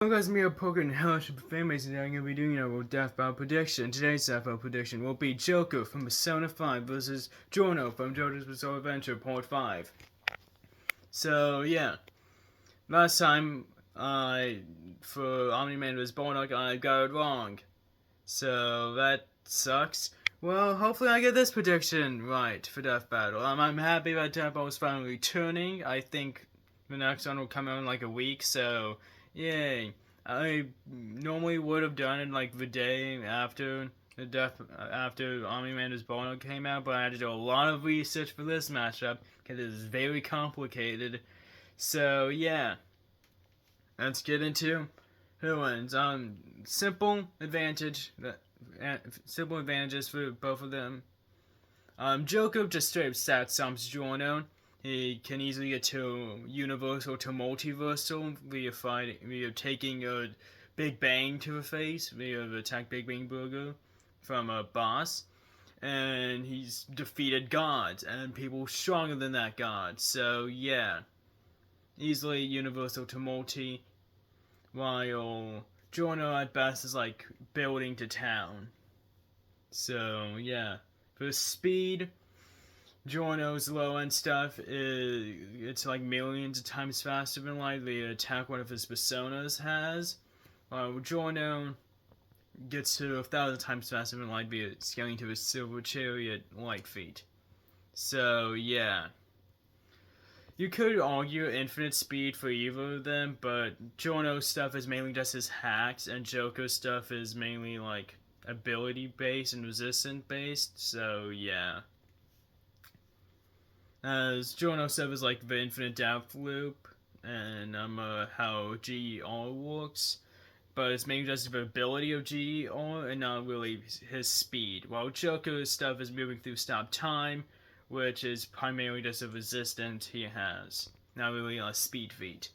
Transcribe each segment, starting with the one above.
Hello guys, me a Poker and Hellish Fanbase, and I'm going to be doing a Death Battle prediction. Today's Death Battle prediction will be Joker from Persona 5 versus Giorno from JoJo's Bizarre Adventure Part 5. So, yeah. Last time, for Omni-Man was born, I got it wrong. So, that sucks. Well, hopefully I get this prediction right for Death Battle. I'm happy that Death Battle is finally returning. I think the next one will come out in like a week, so yay. I normally would have done it like the day after after Omni-Man was born came out, but I had to do a lot of research for this matchup because it is very complicated. So yeah, let's get into who wins. Simple advantage. Simple advantages for both of them. Joker just straight up stat stomps Giorno. He can easily get to universal to multiversal via taking a Big Bang to the face via the attack Big Bang Burger from a boss. And he's defeated gods and people stronger than that god. So yeah, easily universal to multi, while Giorno at best is like building to town. So yeah, for speed, Giorno's low end stuff it's like millions of times faster than like the attack one of his personas has. Giorno gets to 1,000 times faster than like the scaling to his silver chariot light feet. So yeah. You could argue infinite speed for either of them, but Giorno's stuff is mainly just his hacks, and Joker's stuff is mainly like ability based and resistant based, so yeah. As Giorno's stuff is like the infinite depth loop, and how GER works, but it's mainly just the ability of GER and not really his speed, while Joker's stuff is moving through stop time, which is primarily just a resistance he has, not really a speed feat.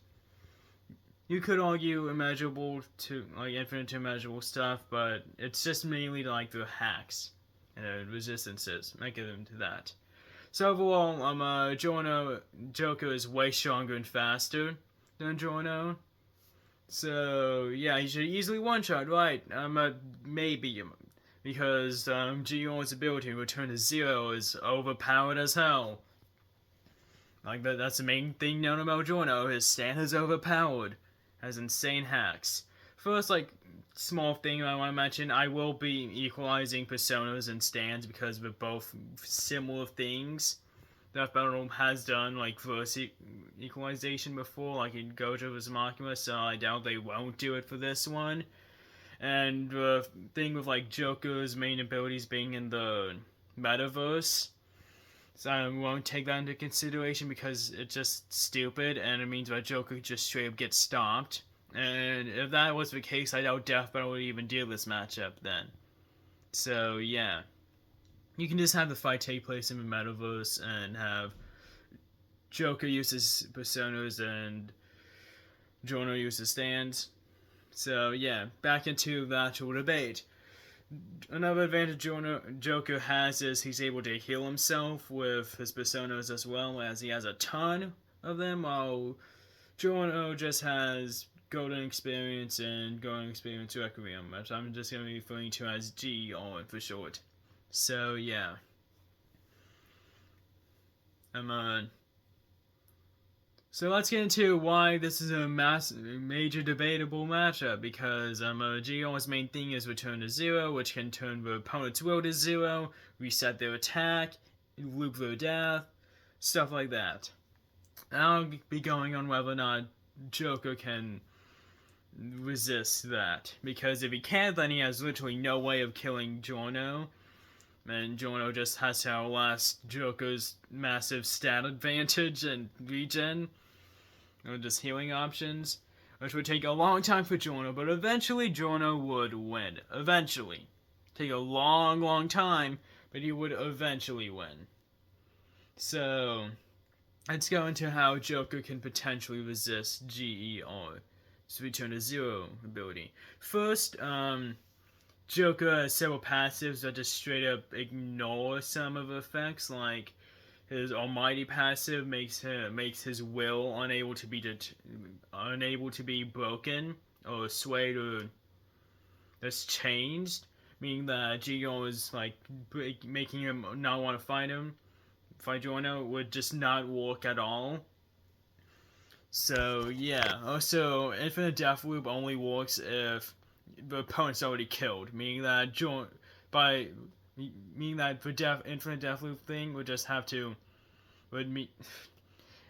You could argue immeasurable to like infinite to immeasurable stuff, but it's just mainly like the hacks and resistances. I get into that. So overall, Joker is way stronger and faster than Giorno. So yeah, he should easily one shot, right? Maybe because Giorno's ability to return to zero is overpowered as hell. Like that's the main thing known about Giorno. His stand is overpowered, has insane hacks. First, like small thing I want to mention, I will be equalizing personas and stands because they're both similar things. Death Battle has done like verse equalization before, like in JoJo's Makima, so I doubt they won't do it for this one. And the thing with like Joker's main abilities being in the metaverse, so I won't take that into consideration because it's just stupid and it means that Joker just straight up gets stopped. And if that was the case, I doubt Death Battle would even deal this matchup then. So yeah, you can just have the fight take place in the metaverse and have Joker use his personas and Giorno use his stands. So yeah, back into the actual debate. Another advantage Joker has is he's able to heal himself with his personas as well, as he has a ton of them, while Giorno just has Golden Experience and Golden Experience Requiem, which I'm just going to be referring to as GR for short. So yeah. So let's get into why this is a major debatable matchup, because GR's main thing is return to zero, which can turn the opponent's will to zero, reset their attack, loop their death, stuff like that. And I'll be going on whether or not Joker can resist that, because if he can't, then he has literally no way of killing Giorno, and Giorno just has to outlast Joker's massive stat advantage and regen, or just healing options, which would take a long time for Giorno, but eventually Giorno would win. Eventually. Take a long, long time, but he would eventually win. So, let's go into how Joker can potentially resist GER, so return to zero ability. First, Joker has several passives that just straight up ignore some of the effects, like his almighty passive makes his will unable to be broken or swayed or that's changed, meaning that Giorno is like making him not want to fight Giorno, would just not work at all. So yeah. Also, infinite death loop only works if the opponent's already killed, meaning that the infinite death loop thing would just have to would mean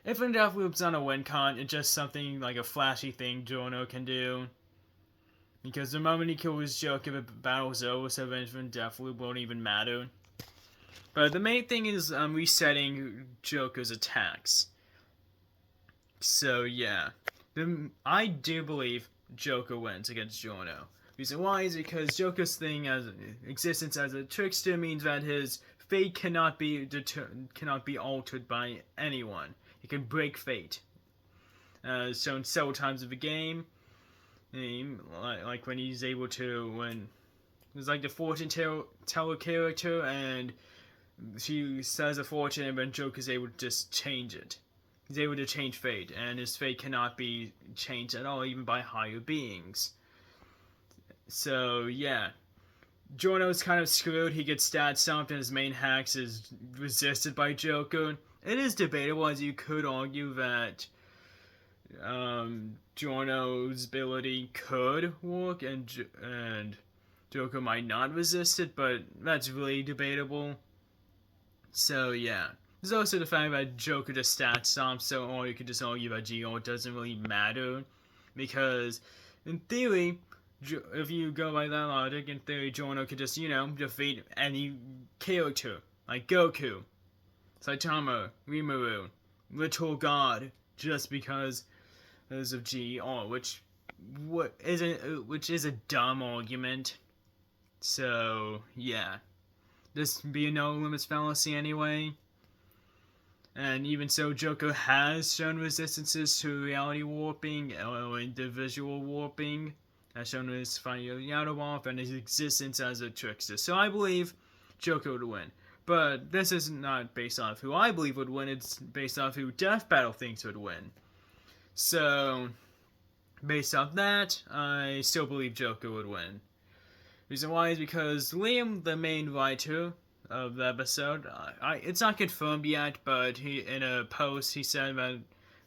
infinite death loop's not a win con. It's just something like a flashy thing Giorno can do. Because the moment he kills Joker, the battle's over, so the infinite death loop won't even matter. But the main thing is resetting Joker's attacks. So yeah, I do believe Joker wins against Giorno. Reason why is because Joker's thing as existence as a trickster means that his fate cannot be altered by anyone. He can break fate. Shown several times in the game. Like when he's able to, when there's like the fortune teller character, and she says a fortune, and then Joker's able to just change it. He's able to change fate, and his fate cannot be changed at all, even by higher beings. So yeah, Giorno's kind of screwed. He gets stat stomped, and his main hacks is resisted by Joker. It is debatable, as you could argue that Giorno's ability could work and Joker might not resist it, but that's really debatable. So yeah. There's also the fact that Joker just stat stomps, so or you could just argue that Giorno doesn't really matter. Because in theory, if you go by that logic, in theory Giorno could just, defeat any character. Like Goku, Saitama, Rimuru, Little God, just because of GR, which is a dumb argument. So yeah, this be a no limits fallacy anyway. And even so, Joker has shown resistances to reality warping or individual warping, as shown in his fighting Yadawolf and his existence as a trickster. So I believe Joker would win. But this is not based off who I believe would win, it's based off who Death Battle thinks would win. So, based off that, I still believe Joker would win. Reason why is because Liam, the main writer of the episode, it's not confirmed yet, but in a post he said that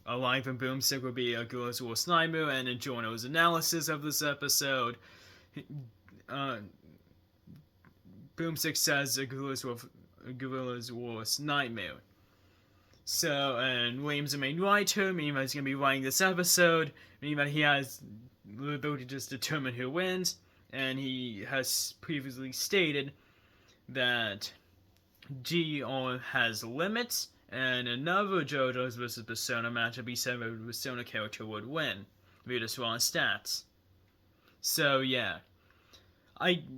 a line from Boomstick would be a Gorilla's Worst Nightmare, and in Giorno's analysis of this episode, Boomstick says a Gorilla's Worst Nightmare. So, and William's the main writer, meaning that he's going to be writing this episode, meaning that he has the ability to just determine who wins, and he has previously stated that GR has limits, and another JoJo's vs. Persona matchup, he said that the Persona character would win via the raw stats. So, yeah.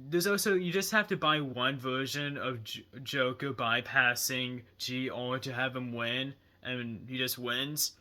There's also, you just have to buy one version of Joker bypassing GR to have him win, and he just wins.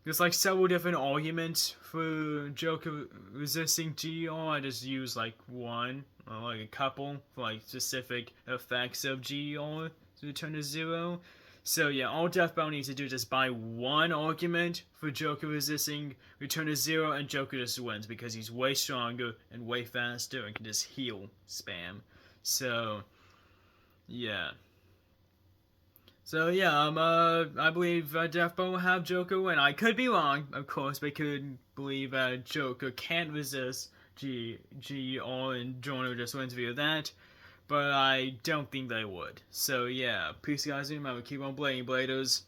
There's like several different arguments for Joker resisting GR. I just use like one, or like a couple, for like specific effects of GR to return to 0. So yeah, all Death Battle needs to do is just buy one argument for Joker resisting Return to 0, and Joker just wins because he's way stronger and way faster and can just heal spam. So yeah. I believe Death Battle will have Joker win. I could be wrong, of course, but could believe that Joker can't resist GR and Giorno just wins via that. But I don't think they would. So yeah, peace guys, remember, keep on blading, bladers.